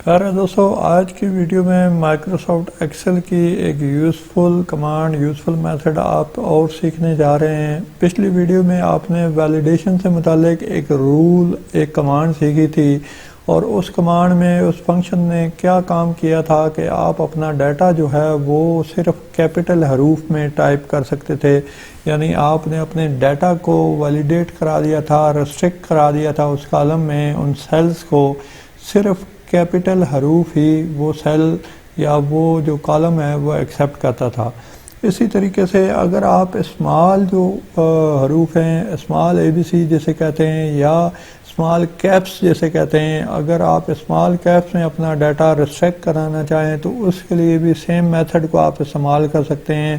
خیر دوستو، آج کی ویڈیو میں مائکروسافٹ ایکسل کی ایک یوزفل کمانڈ، یوزفل میتھڈ آپ اور سیکھنے جا رہے ہیں۔ پچھلی ویڈیو میں آپ نے ویلیڈیشن سے متعلق ایک رول، ایک کمانڈ سیکھی تھی، اور اس کمانڈ میں اس فنکشن نے کیا کام کیا تھا کہ آپ اپنا ڈیٹا جو ہے وہ صرف کیپٹل حروف میں ٹائپ کر سکتے تھے، یعنی آپ نے اپنے ڈیٹا کو ویلیڈیٹ کرا دیا تھا، ریسٹرکٹ کرا دیا تھا اس کالم میں ان سیلز کو، صرف کیپٹل حروف ہی وہ سیل یا وہ جو کالم ہے وہ ایکسیپٹ کرتا تھا۔ اسی طریقے سے اگر آپ اسمال جو حروف ہیں، اسمال اے بی سی جسے کہتے ہیں یا اسمال کیپس جسے کہتے ہیں، اگر آپ اسمال کیپس میں اپنا ڈیٹا ریسٹرکٹ کرانا چاہیں تو اس کے لیے بھی سیم میتھڈ کو آپ استعمال کر سکتے ہیں۔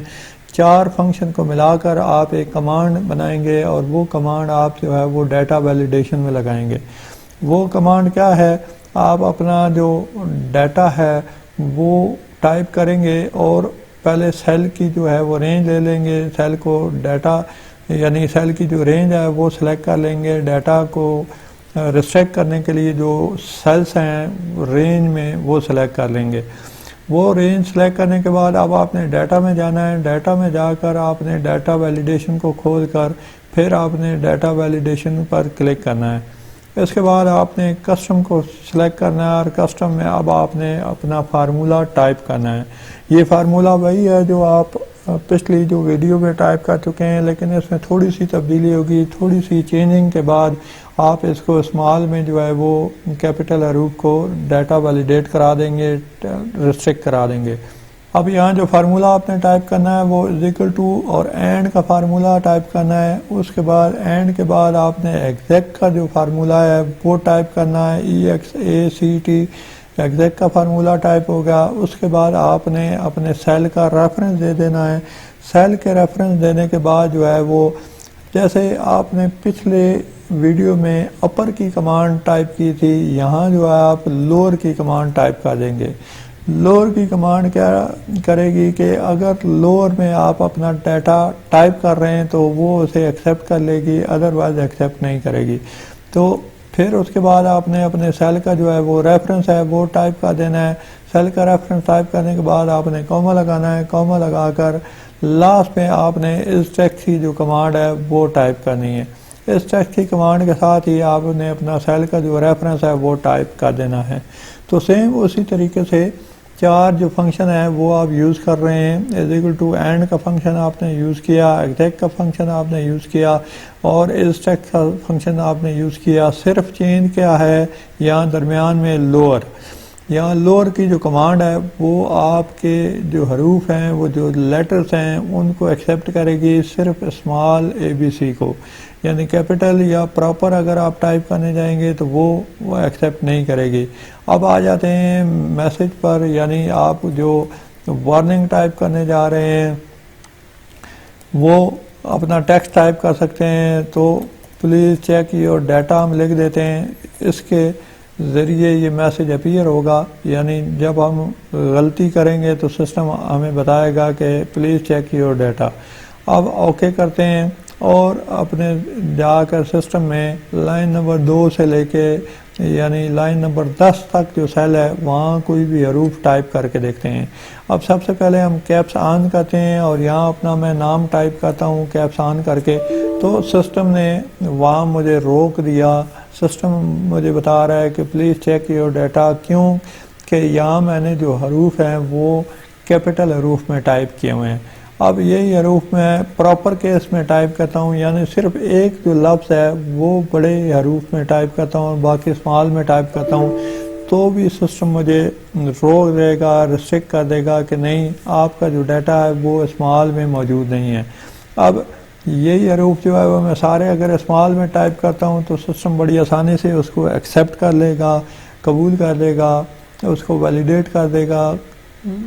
4 فنکشن کو ملا کر آپ ایک کمانڈ بنائیں گے اور وہ کمانڈ آپ جو ہے وہ ڈیٹا ویلیڈیشن میں لگائیں گے۔ وہ کمانڈ کیا ہے؟ آپ اپنا جو ڈیٹا ہے وہ ٹائپ کریں گے اور پہلے سیل کی جو ہے وہ رینج لے لیں گے، سیل کو ڈیٹا یعنی سیل کی جو رینج ہے وہ سلیکٹ کر لیں گے، ڈیٹا کو ریسٹرکٹ کرنے کے لیے جو سیلز ہیں رینج میں وہ سلیکٹ کر لیں گے۔ وہ رینج سلیکٹ کرنے کے بعد اب آپ نے ڈیٹا میں جانا ہے، ڈیٹا میں جا کر آپ نے ڈیٹا ویلیڈیشن کو کھول کر پھر آپ نے ڈیٹا ویلیڈیشن پر کلک کرنا ہے۔ اس کے بعد آپ نے کسٹم کو سلیکٹ کرنا ہے اور کسٹم میں اب آپ نے اپنا فارمولا ٹائپ کرنا ہے۔ یہ فارمولا وہی ہے جو آپ پچھلی جو ویڈیو میں ٹائپ کر چکے ہیں، لیکن اس میں تھوڑی سی تبدیلی ہوگی، تھوڑی سی چینجنگ کے بعد آپ اس کو اسمال میں جو ہے وہ کیپٹل حروف کو ڈیٹا ویلیڈیٹ کرا دیں گے، ریسٹرکٹ کرا دیں گے۔ اب یہاں جو فارمولا آپ نے ٹائپ کرنا ہے وہ = اور اینڈ کا فارمولا ٹائپ کرنا ہے۔ اس کے بعد اینڈ کے بعد آپ نے ایگزیکٹ کا جو فارمولا ہے وہ ٹائپ کرنا ہے، EXACT ایگزیکٹ کا فارمولا ٹائپ ہوگا۔ اس کے بعد آپ نے اپنے سیل کا ریفرنس دے دینا ہے۔ سیل کے ریفرنس دینے کے بعد جو ہے وہ جیسے آپ نے پچھلے ویڈیو میں اپر کی کمانڈ ٹائپ کی تھی، یہاں جو ہے آپ لوور کی کمانڈ ٹائپ کر دیں گے۔ لوور کی کمانڈ کیا کرے گی کہ اگر لوور میں آپ اپنا ڈیٹا ٹائپ کر رہے ہیں تو وہ اسے ایکسیپٹ کر لے گی، ادروائز ایکسیپٹ نہیں کرے گی۔ تو پھر اس کے بعد آپ نے اپنے سیل کا جو ہے وہ ریفرنس ہے وہ ٹائپ کر دینا ہے۔ سیل کا ریفرنس ٹائپ کرنے کے بعد آپ نے کوما لگانا ہے، کوما لگا کر لاسٹ میں آپ نے اس ٹیکسٹ کی جو کمانڈ ہے وہ ٹائپ کرنی ہے۔ اس ٹیکسٹ کی کمانڈ کے ساتھ ہی آپ نے اپنا سیل کا جو ریفرنس ہے وہ ٹائپ کر دینا ہے۔ تو سیم اسی طریقے سے 4 جو فنکشن ہے وہ آپ یوز کر رہے ہیں۔ اینڈ کا فنکشن آپ نے یوز کیا، ایگزیکٹ کا فنکشن آپ نے یوز کیا، اور ٹیکسٹ کا فنکشن آپ نے یوز کیا۔ صرف چینج کیا ہے یہاں درمیان میں لوور، یہاں لوور کی جو کمانڈ ہے وہ آپ کے جو حروف ہیں، وہ جو لیٹرز ہیں ان کو ایکسیپٹ کرے گی، صرف اسمال ABC کو، یعنی کیپٹل یا پراپر اگر آپ ٹائپ کرنے جائیں گے تو وہ ایکسیپٹ نہیں کرے گی۔ اب آ جاتے ہیں میسج پر، یعنی آپ جو وارننگ ٹائپ کرنے جا رہے ہیں وہ اپنا ٹیکسٹ ٹائپ کر سکتے ہیں۔ تو پلیز چیک یور ڈیٹا ہم لکھ دیتے ہیں، اس کے ذریعے یہ میسج اپیئر ہوگا، یعنی جب ہم غلطی کریں گے تو سسٹم ہمیں بتائے گا کہ پلیز چیک یور ڈیٹا۔ اب اوکے کرتے ہیں اور اپنے جا کر سسٹم میں لائن نمبر 2 سے لے کے یعنی لائن نمبر 10 تک جو سیل ہے وہاں کوئی بھی حروف ٹائپ کر کے دیکھتے ہیں۔ اب سب سے پہلے ہم کیپس آن کرتے ہیں اور یہاں اپنا میں نام ٹائپ کرتا ہوں کیپس آن کر کے، تو سسٹم نے وہاں مجھے روک دیا۔ سسٹم مجھے بتا رہا ہے کہ پلیز چیک یور ڈیٹا، کیوں کہ یہاں میں نے جو حروف ہیں وہ کیپٹل حروف میں ٹائپ کیے ہوئے ہیں۔ اب یہی حروف میں پراپر کیس میں ٹائپ کرتا ہوں، یعنی صرف ایک جو لفظ ہے وہ بڑے حروف میں ٹائپ کرتا ہوں اور باقی اسمال میں ٹائپ کرتا ہوں، تو بھی سسٹم مجھے روک دے گا، ریسٹرکٹ کر دے گا کہ نہیں، آپ کا جو ڈیٹا ہے وہ اسمال میں موجود نہیں ہے۔ اب یہی حروف جو ہے وہ میں سارے اگر اسمال میں ٹائپ کرتا ہوں تو سسٹم بڑی آسانی سے اس کو ایکسیپٹ کر لے گا، قبول کر لے گا، اس کو ویلیڈیٹ کر دے گا۔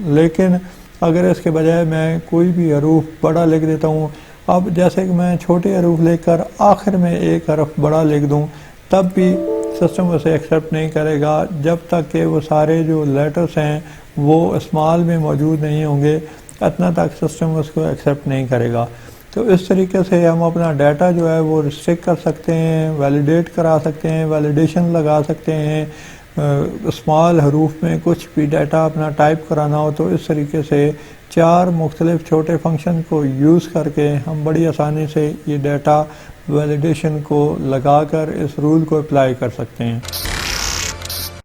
لیکن اگر اس کے بجائے میں کوئی بھی حروف بڑا لکھ دیتا ہوں، اب جیسے کہ میں چھوٹے حروف لکھ کر آخر میں ایک حرف بڑا لکھ دوں، تب بھی سسٹم اسے ایکسیپٹ نہیں کرے گا جب تک کہ وہ سارے جو لیٹرز ہیں وہ اسمال میں موجود نہیں ہوں گے، اتنا تک سسٹم اس کو ایکسیپٹ نہیں کرے گا۔ تو اس طریقے سے ہم اپنا ڈیٹا جو ہے وہ ریسٹرکٹ کر سکتے ہیں، ویلیڈیٹ کرا سکتے ہیں، ویلیڈیشن لگا سکتے ہیں، اسمال حروف میں کچھ بھی ڈیٹا اپنا ٹائپ کرانا ہو تو اس طریقے سے 4 مختلف چھوٹے فنکشن کو یوز کر کے ہم بڑی آسانی سے یہ ڈیٹا ویلیڈیشن کو لگا کر اس رول کو اپلائی کر سکتے ہیں۔